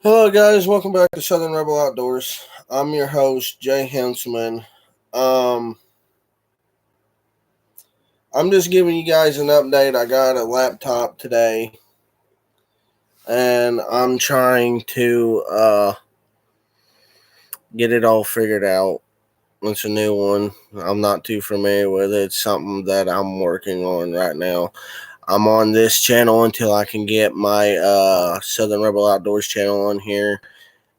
Hello, guys. Welcome back to Southern Rebel Outdoors. I'm your host, Jay Hensman. Um, I'm just giving you guys an update. I got a laptop today, and I'm trying to get it all figured out. It's a new one. I'm not too familiar with it. It's something that I'm working on right now. I'm on this channel until I can get my Southern Rebel Outdoors channel on here.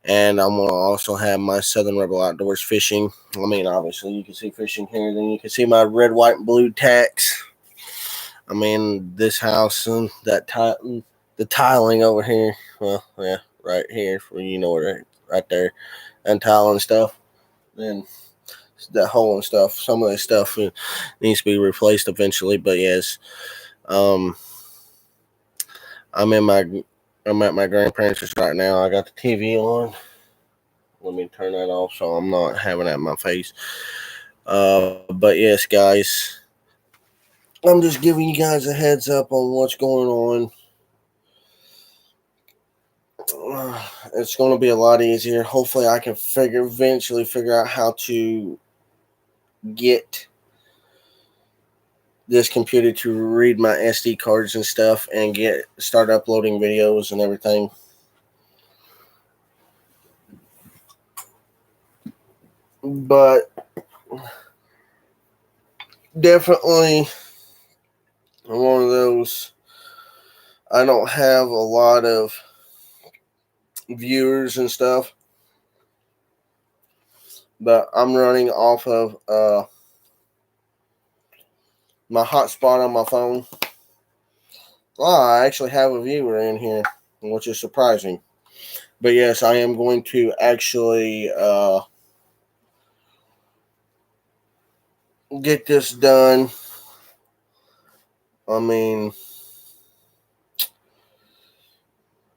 And I'm going to also have my Southern Rebel Outdoors fishing. I mean, obviously, you can see fishing here. Then you can see my red, white, and blue tacks. I mean, this house and the tiling over here. Well, yeah, right here. Right there. And tiling stuff. Then that hole and stuff. Some of this stuff needs to be replaced eventually. But yes, um, I'm at my grandparents' right now. I got the TV on. Let me turn that off so I'm not having that in my face. But yes, guys, I'm just giving you guys a heads up on what's going on. It's going to be a lot easier. Hopefully, I can eventually figure out how to get this computer to read my SD cards and stuff and start uploading videos and everything. But definitely one of those. I don't have a lot of viewers and stuff, but I'm running off of my hotspot on my phone. I actually have a viewer in here, which is surprising. But yes, I am going to actually get this done. I mean,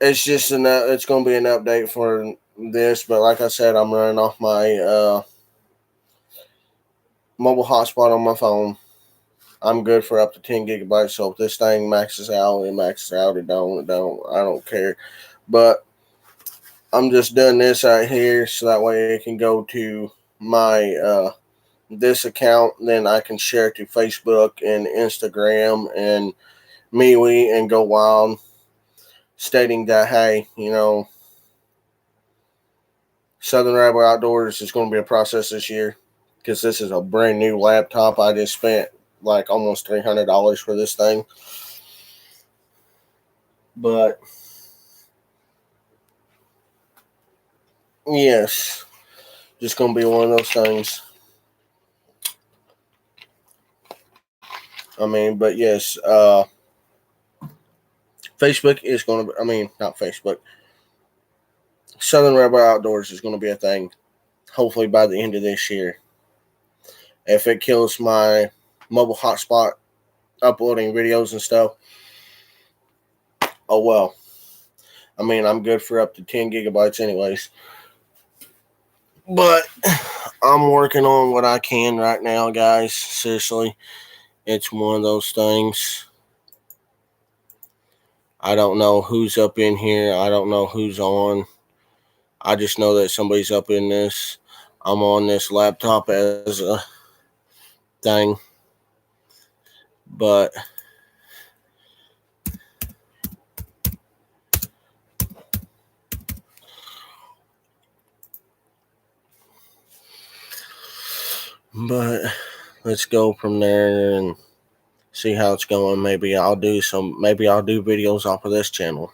it's going to be an update for this, but like I said, I'm running off my mobile hotspot on my phone. I'm good for up to 10 gigabytes, so if this thing maxes out, it maxes out. It don't. I don't care. But I'm just doing this right here so that way it can go to my this account. Then I can share it to Facebook and Instagram and MeWe and Go Wild, stating that, hey, Southern Rebel Outdoors is going to be a process this year because this is a brand new laptop. I just spent like almost $300 for this thing. But yes, just going to be one of those things. I mean, but yes, Facebook is going to, not Facebook. Southern Rebel Outdoors is going to be a thing, hopefully by the end of this year. If it kills my mobile hotspot uploading videos and stuff, oh well. I mean, I'm good for up to 10 gigabytes anyways. But I'm working on what I can right now, guys. Seriously, it's one of those things. I don't know who's up in here. I don't know who's on. I just know that somebody's up in this. I'm on this laptop as a thing. But let's go from there and see how it's going. Maybe I'll do videos off of this channel.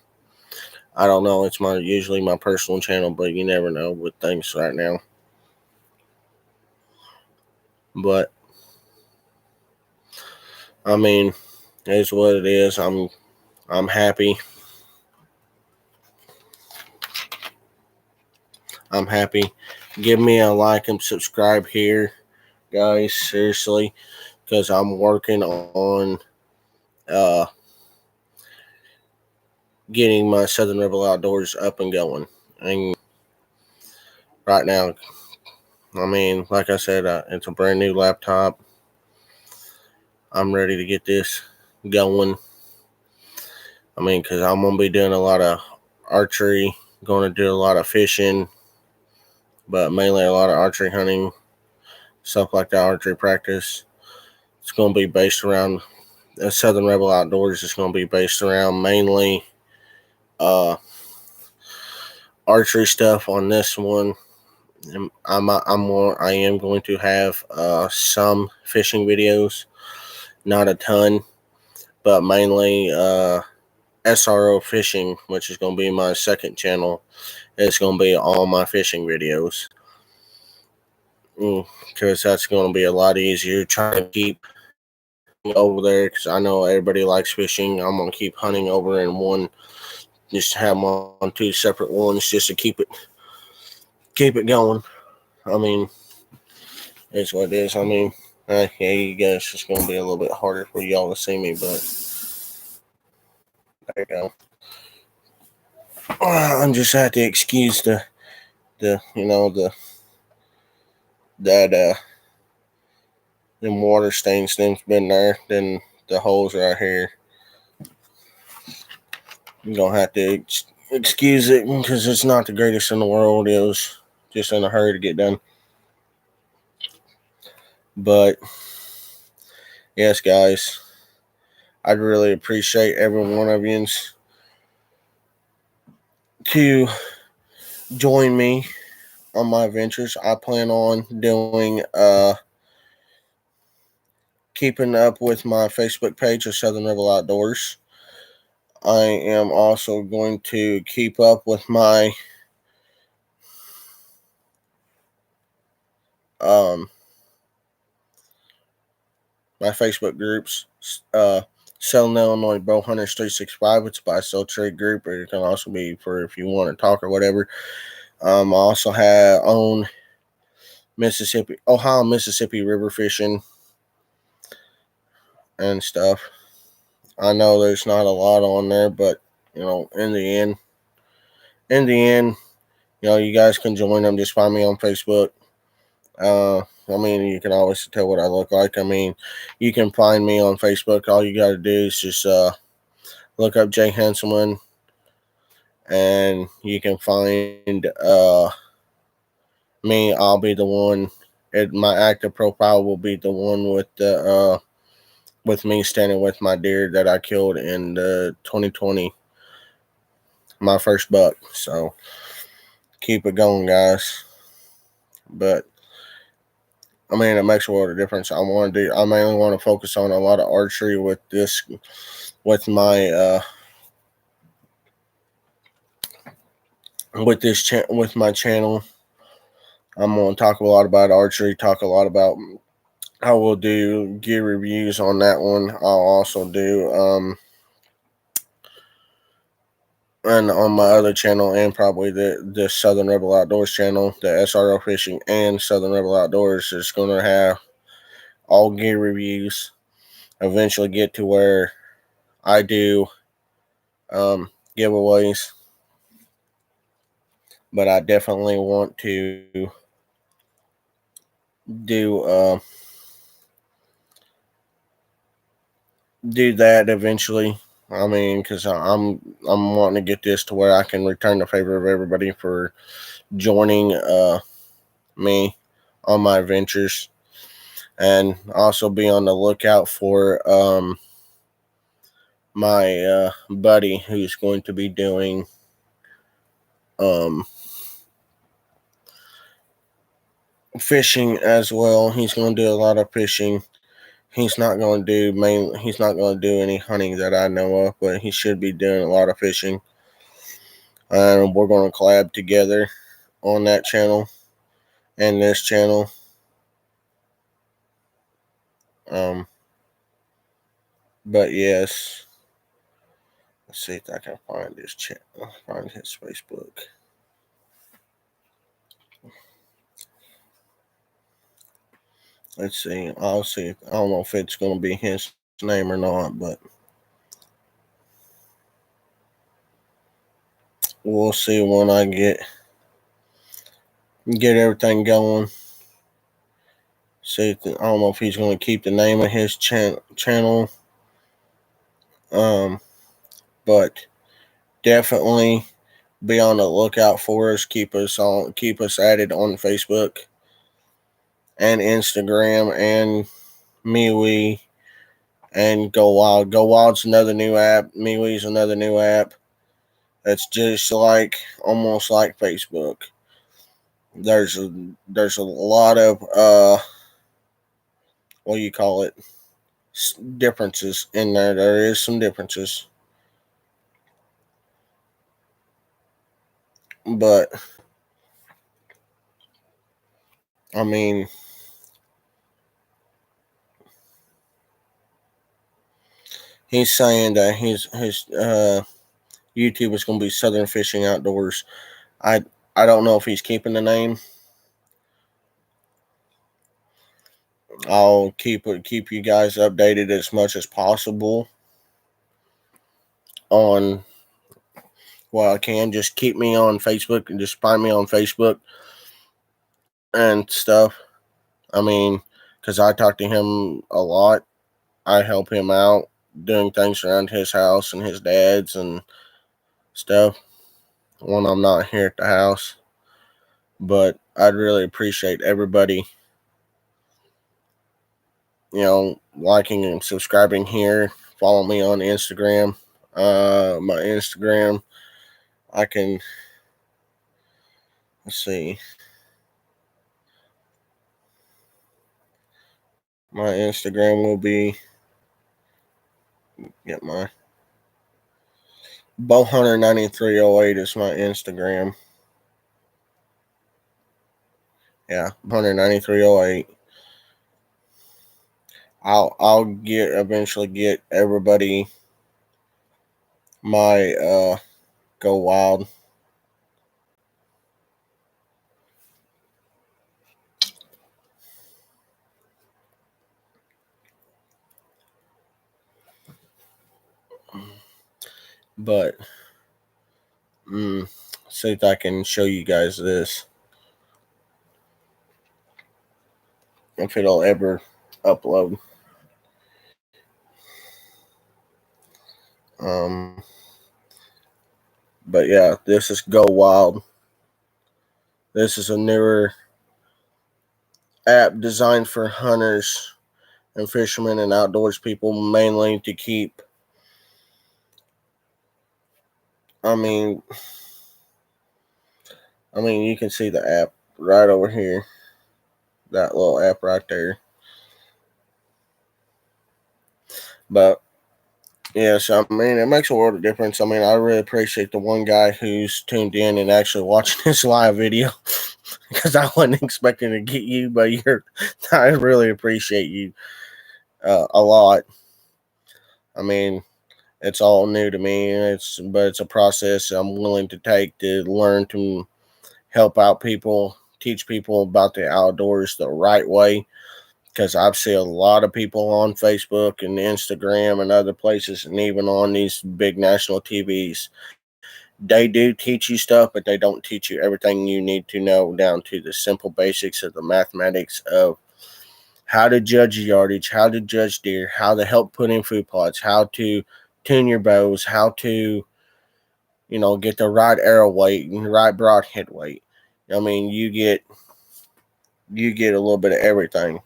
I don't know. It's usually my personal channel, but you never know with things right now. But I mean, it is what it is. I'm happy. I'm happy. Give me a like and subscribe here, guys. Seriously, because I'm working on getting my Southern Rebel Outdoors up and going. And right now, I mean, like I said, it's a brand new laptop. I'm ready to get this going. I mean, because I'm going to be doing a lot of archery, Going to do a lot of fishing, but mainly a lot of archery hunting, stuff like that, archery practice. It's going to be based around Southern Rebel Outdoors. It's going to be based around mainly archery stuff on this one. I am going to have some fishing videos, not a ton, but mainly SRO fishing, which is going to be my second channel. It's going to be all my fishing videos, because that's going to be a lot easier trying to keep over there, because I know everybody likes fishing. I'm going to keep hunting over in one, just have them on two separate ones just to keep it going. I mean, it's what it is. I mean, yeah, you guys, it's going to be a little bit harder for y'all to see me, but there you go. I just had to excuse the them water stains that's been there. Then the holes right here. You're gonna have to excuse it because it's not the greatest in the world. It was just in a hurry to get done. But yes, guys, I'd really appreciate every one of you to join me on my adventures. I plan on doing keeping up with my Facebook page of Southern Rebel Outdoors. I am also going to keep up with my my Facebook groups. Southern Illinois Bow Hunters 365. It's by Soul Trade Group, or it can also be for if you want to talk or whatever. I also have own Ohio Mississippi river fishing and stuff. I know there's not a lot on there, but in the end, you guys can join them. Just find me on Facebook. I mean, you can always tell what I look like. I mean, you can find me on Facebook. All you got to do is just look up Jay Henselman, and you can find me. I'll be the one. My active profile will be the one with me standing with my deer that I killed in 2020, my first buck. So keep it going, guys. But I mean, it makes a world of difference. I mainly want to focus on a lot of archery with my with my channel. I'm going to talk a lot about archery, talk a lot about I will do gear reviews on that one. I'll also do and on my other channel, and probably the Southern Rebel Outdoors channel, the SRO Fishing and Southern Rebel Outdoors is going to have all gear reviews. Eventually get to where I do giveaways, but I definitely want to do that eventually. I mean, because I'm wanting to get this to where I can return the favor of everybody for joining me on my adventures, and also be on the lookout for my buddy who's going to be doing fishing as well. He's going to do a lot of fishing. He's not going to do any hunting that I know of, but he should be doing a lot of fishing. And we're going to collab together on that channel and this channel. But yes, let's see if I can find his find his Facebook. Let's see. I'll see. I don't know if it's going to be his name or not, but we'll see when I get everything going. See, I don't know if he's going to keep the name of his channel. But definitely be on the lookout for us. Keep us added on Facebook and Instagram and MeWe and Go Wild. Go Wild's another new app. MeWe's another new app. It's just like almost like Facebook. There's a lot of what do you call it? Differences in there. There is some differences, but I mean, he's saying that his YouTube is going to be Southern Fishing Outdoors. I don't know if he's keeping the name. I'll keep you guys updated as much as possible on what I can. Just keep me on Facebook and just find me on Facebook and stuff. I mean, because I talk to him a lot. I help him out doing things around his house and his dad's and stuff when I'm not here at the house. But I'd really appreciate everybody, liking and subscribing here. Follow me on Instagram. My Instagram, let's see. My Instagram will be, get my Bowhunter9308 is my Instagram. Yeah, Hunter9308. I'll eventually get everybody my Go Wild. But see if I can show you guys this. If it'll ever upload. But yeah, this is Go Wild. This is a newer app designed for hunters and fishermen and outdoors people, mainly to keep. I mean, you can see the app right over here. That little app right there. But yes, I mean, it makes a world of difference. I mean, I really appreciate the one guy who's tuned in and actually watching this live video because I wasn't expecting to get you, but I really appreciate you a lot. I mean, it's all new to me, but it's a process I'm willing to take to learn to help out people, teach people about the outdoors the right way. Because I've seen a lot of people on Facebook and Instagram and other places, and even on these big national TVs. They do teach you stuff, but they don't teach you everything you need to know down to the simple basics of the mathematics of how to judge yardage, how to judge deer, how to help put in food plots, how to tune your bows, how to, get the right arrow weight and the right broadhead weight. I mean, you get a little bit of everything.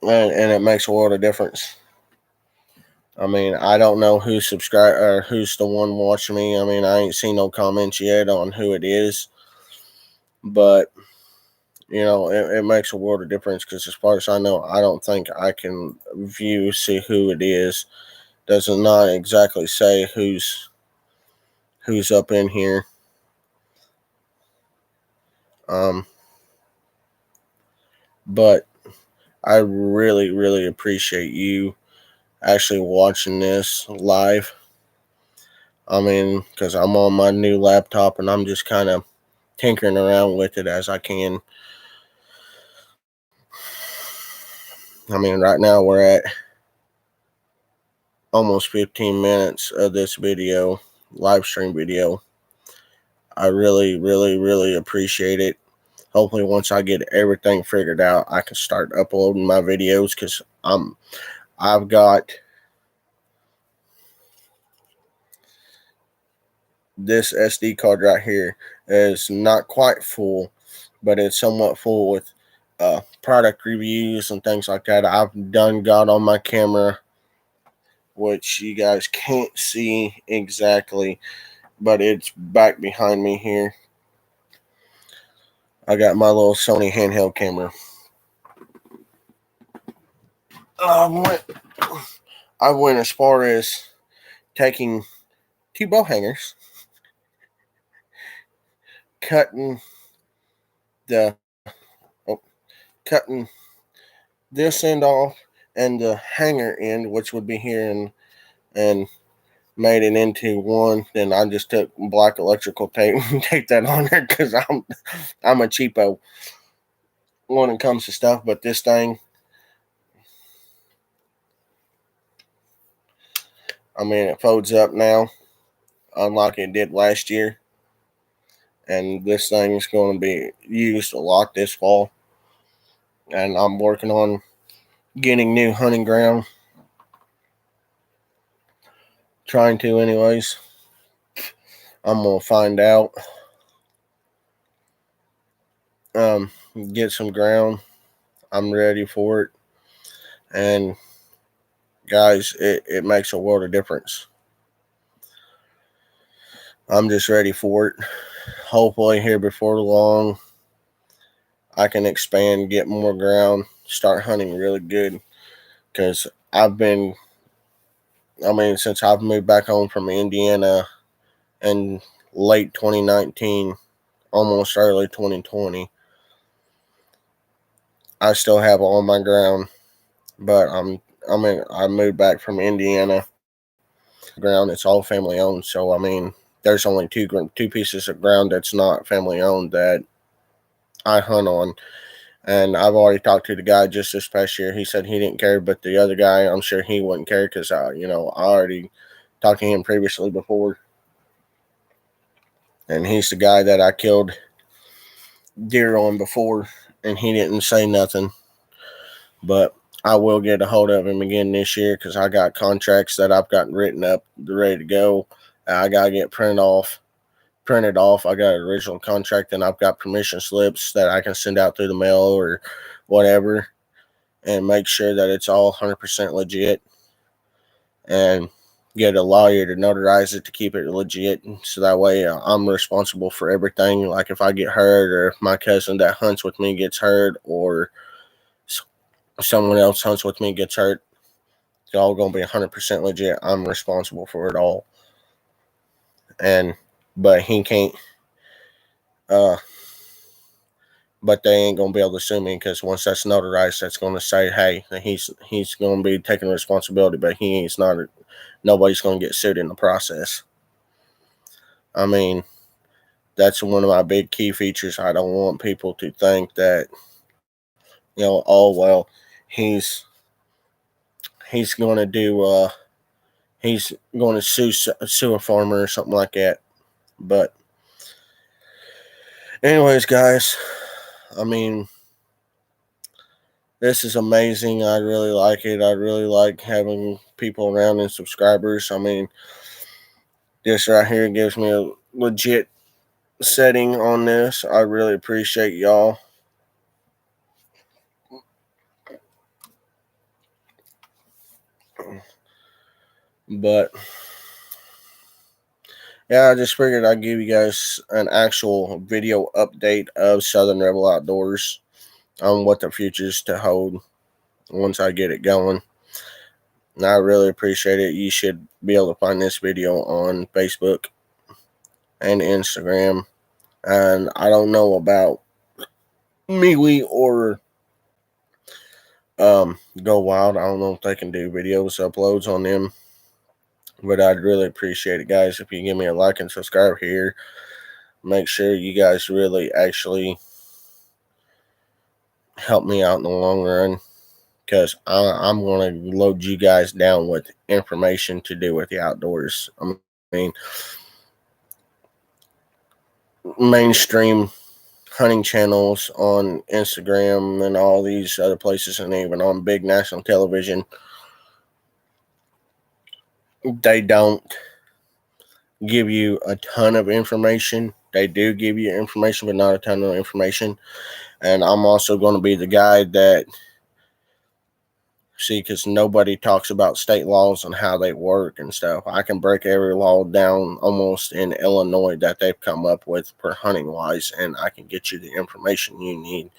And it makes a world of difference. I mean, I don't know who's subscribed or who's the one watching me. I mean, I ain't seen no comments yet on who it is, but it makes a world of difference because as far as I know, I don't think I can see who it is. Does not exactly say who's up in here. But I really, really appreciate you actually watching this live. I mean, because I'm on my new laptop and I'm just kind of tinkering around with it as I can. I mean, right now we're at almost 15 minutes of this video, live stream video. I really, really, really appreciate it. Hopefully, once I get everything figured out, I can start uploading my videos because I've got this SD card right here is not quite full, but it's somewhat full with product reviews and things like that. I've got on my camera, which you guys can't see exactly, but it's back behind me here. I got my little Sony handheld camera. I went as far as taking 2 bow hangers, cutting the cutting this end off and the hanger end, which would be here, and made it into one. Then I just took black electrical tape and taped that on there because I'm a cheapo when it comes to stuff. But this thing, I mean, it folds up now, unlike it did last year. And this thing is going to be used a lot this fall. And I'm working on getting new hunting ground. Trying to, anyways. I'm going to find out. Get some ground. I'm ready for it. And guys, it makes a world of difference. I'm just ready for it. Hopefully here before long, I can expand, get more ground, start hunting really good. Because since I've moved back home from Indiana in late 2019, almost early 2020, I still have all my ground. But I moved back from Indiana. Ground, it's all family owned. So, there's only two pieces of ground that's not family owned that I hunt on. And I've already talked to the guy just this past year. He said he didn't care, but the other guy, I'm sure he wouldn't care because I already talked to him previously before. And he's the guy that I killed deer on before, and he didn't say nothing. But I will get a hold of him again this year because I got contracts that I've gotten written up, ready to go. I got to get printed off. I got an original contract, and I've got permission slips that I can send out through the mail or whatever and make sure that it's all 100% legit and get a lawyer to notarize it to keep it legit. So that way I'm responsible for everything. Like if I get hurt or if my cousin that hunts with me gets hurt or someone else hunts with me gets hurt, it's all going to be 100% legit. I'm responsible for it all. But he can't, but they ain't going to be able to sue me because once that's notarized, that's going to say, hey, he's going to be taking responsibility, but nobody's going to get sued in the process. That's one of my big key features. I don't want people to think that, oh, well, he's going to do, he's going to sue a farmer or something like that. But anyways, guys, this is amazing. I really like it. I really like having people around and subscribers. This right here gives me a legit setting on this. I really appreciate y'all. But yeah, I just figured I'd give you guys an actual video update of Southern Rebel Outdoors on what the future's to hold once I get it going. And I really appreciate it. You should be able to find this video on Facebook and Instagram. And I don't know about MeWe or Go Wild. I don't know if they can do videos uploads on them. But I'd really appreciate it, guys, if you give me a like and subscribe here. Make sure you guys really actually help me out in the long run because I'm going to load you guys down with information to do with the outdoors. Mainstream hunting channels on Instagram and all these other places and even on big national television, they don't give you a ton of information. They do give you information, but not a ton of information. And I'm also going to be the guy that, see, because nobody talks about state laws and how they work and stuff. I can break every law down almost in Illinois that they've come up with for hunting wise, and I can get you the information you need.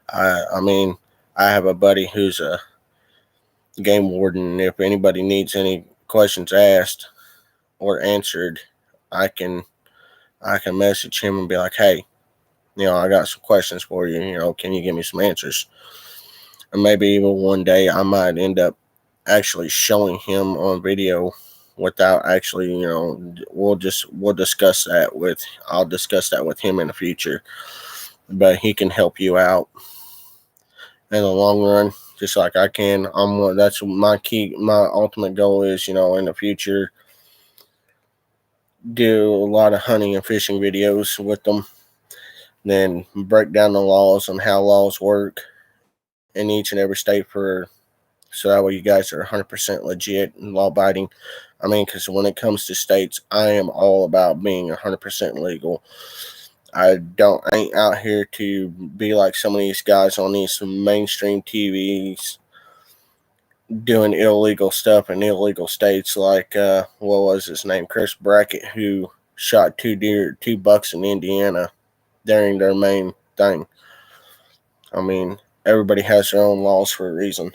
I mean, I have a buddy who's a game warden. If anybody needs any questions asked or answered, I can message him and be like, hey, I got some questions for you. Can you give me some answers? And maybe even one day I might end up actually showing him on video without actually, we'll discuss that with, I'll discuss that with him in the future. But he can help you out in the long run, just like I can. That's my key, my ultimate goal is, in the future, do a lot of hunting and fishing videos with them, then break down the laws and how laws work in each and every state so that way you guys are 100% legit and law abiding. I mean, because when it comes to states, I am all about being 100% legal. I ain't out here to be like some of these guys on these mainstream TVs doing illegal stuff in illegal states, like what was his name, Chris Brackett, who shot two bucks in Indiana during their main thing. I mean, everybody has their own laws for a reason.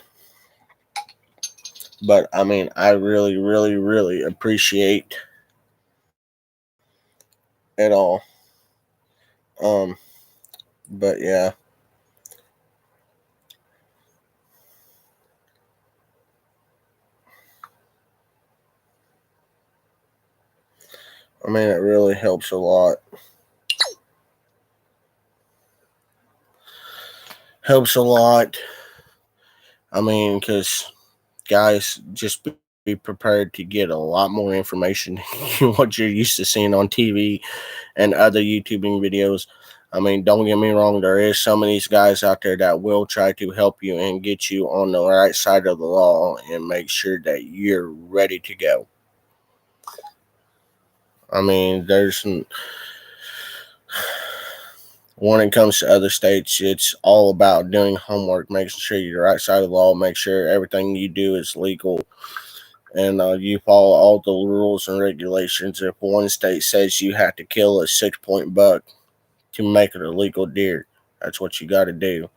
But I mean, I really, really, really appreciate it all. Um, but yeah. I mean, it really helps a lot. Helps a lot. I mean, because guys, just be prepared to get a lot more information than what you're used to seeing on TV and other YouTubing videos. I mean, don't get me wrong, there is some of these guys out there that will try to help you and get you on the right side of the law and make sure that you're ready to go. I mean, when it comes to other states, it's all about doing homework, making sure you're the right side of the law, make sure everything you do is legal, and you follow all the rules and regulations. If one state says you have to kill a 6-point buck to make it a legal deer, that's what you got to do.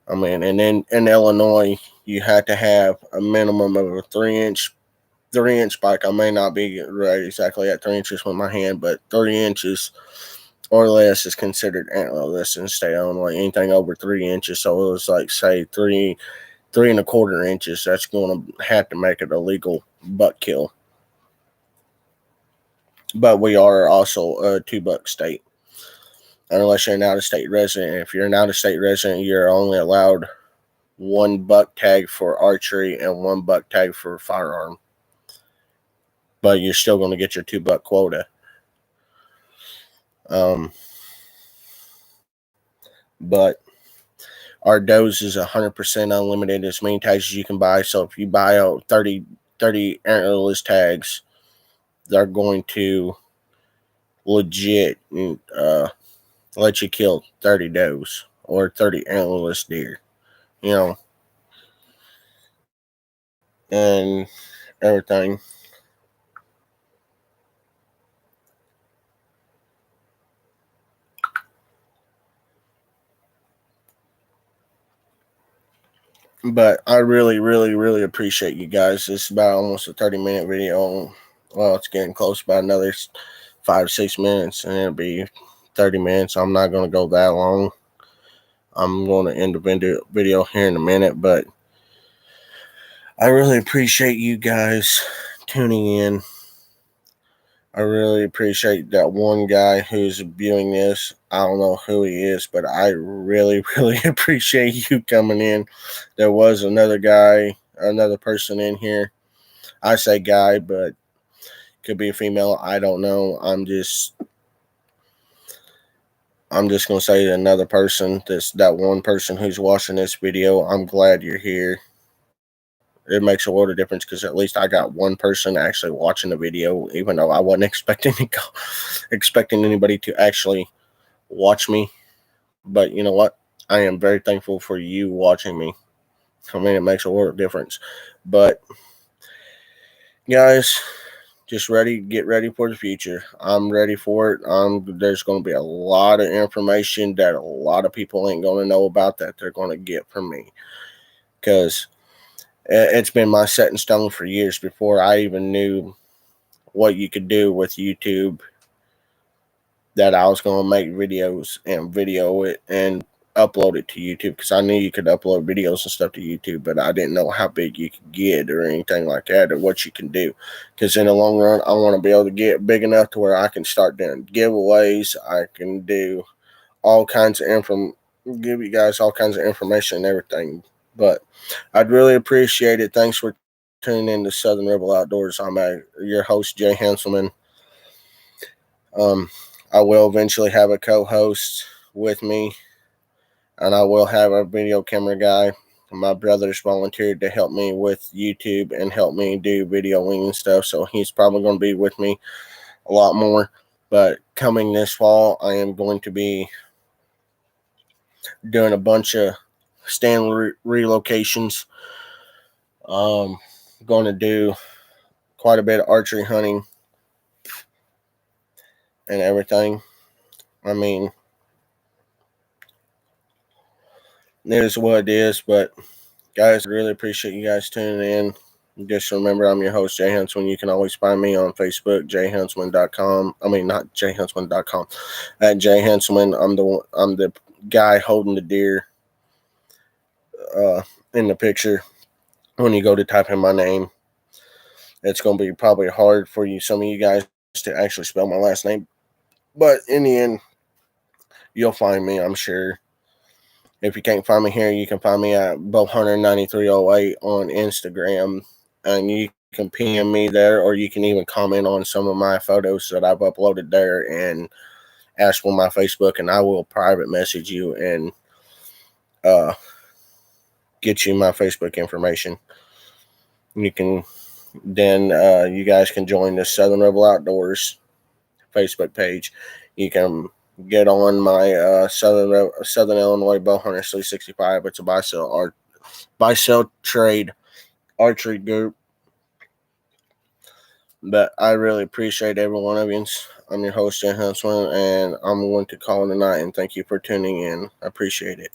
I mean, and then in Illinois, you have to have a minimum of a 3-inch spike. I may not be right exactly at 3 inches with my hand, but 3 inches or less is considered antlerless in state Illinois. Anything over 3 inches, so it was like say 3.25 inches. That's going to have to make it a legal buck kill. But we are also a 2-buck state, unless you're an out-of-state resident. If you're an out-of-state resident, you're only allowed 1 buck tag for archery and 1 buck tag for firearm. But you're still going to get your 2-buck quota. But our dose is 100% unlimited. As many tags as you can buy. So if you buy out 30 antlerless tags, they're going to legit let you kill 30 does or 30 antlerless deer, and everything. But I really, really, really appreciate you guys. It's about almost a 30-minute video. Well, it's getting close, about another 5-6 minutes, and it'll be 30 minutes. I'm not going to go that long. I'm going to end the video here in a minute, but I really appreciate you guys tuning in. I really appreciate that one guy who's viewing this. I don't know who he is, but I really, really appreciate you coming in. There was another person in here. I say guy, but could be a female. I don't know. I'm just gonna say another person. That one person who's watching this video. I'm glad you're here. it makes a world of difference because at least I got one person actually watching the video, even though I wasn't expecting anybody to actually watch me. But you know what? I am very thankful for you watching me. I mean, it makes a world of difference. But guys, just get ready for the future. I'm ready for it. There's going to be a lot of information that a lot of people ain't going to know about that they're going to get from me, because it's been my set in stone for years before I even knew what you could do with YouTube, that I was going to make videos and video it and upload it to YouTube, because I knew you could upload videos and stuff to YouTube, but I didn't know how big you could get or anything like that, or what you can do. Because in the long run, I want to be able to get big enough to where I can start doing giveaways. I can do all kinds of give you guys all kinds of information and everything. But I'd really appreciate it. Thanks for tuning in to Southern Rebel Outdoors. I'm your host, Jay Hanselman. I will eventually have a co-host with me, and I will have a video camera guy. My brother's volunteered to help me with YouTube and help me do videoing and stuff, so he's probably going to be with me a lot more. But coming this fall, I am going to be doing a bunch of stand relocations. Going to do quite a bit of archery hunting and everything. I mean, it is what it is. But guys, I really appreciate you guys tuning in. Just remember, I'm your host, Jay Huntsman. You can always find me on Facebook, jhuntsman.com. I mean, not jhuntsman.com. At Jay Huntsman, I'm the guy holding the deer in the picture. When you go to type in my name, it's going to be probably hard for some of you guys to actually spell my last name. But in the end, you'll find me, I'm sure. If you can't find me here, you can find me at bowhunter9308 on Instagram, and you can PM me there, or you can even comment on some of my photos that I've uploaded there and ask for my Facebook, and I will private message you and get you my Facebook information. You can then you guys can join the Southern Rebel Outdoors Facebook page. You can get on my Southern Illinois Bowhunter 365. It's a buy sell trade archery group. But I really appreciate every one of you. I'm your host, Jay Huntsman, and I'm going to call it a night. And thank you for tuning in. I appreciate it.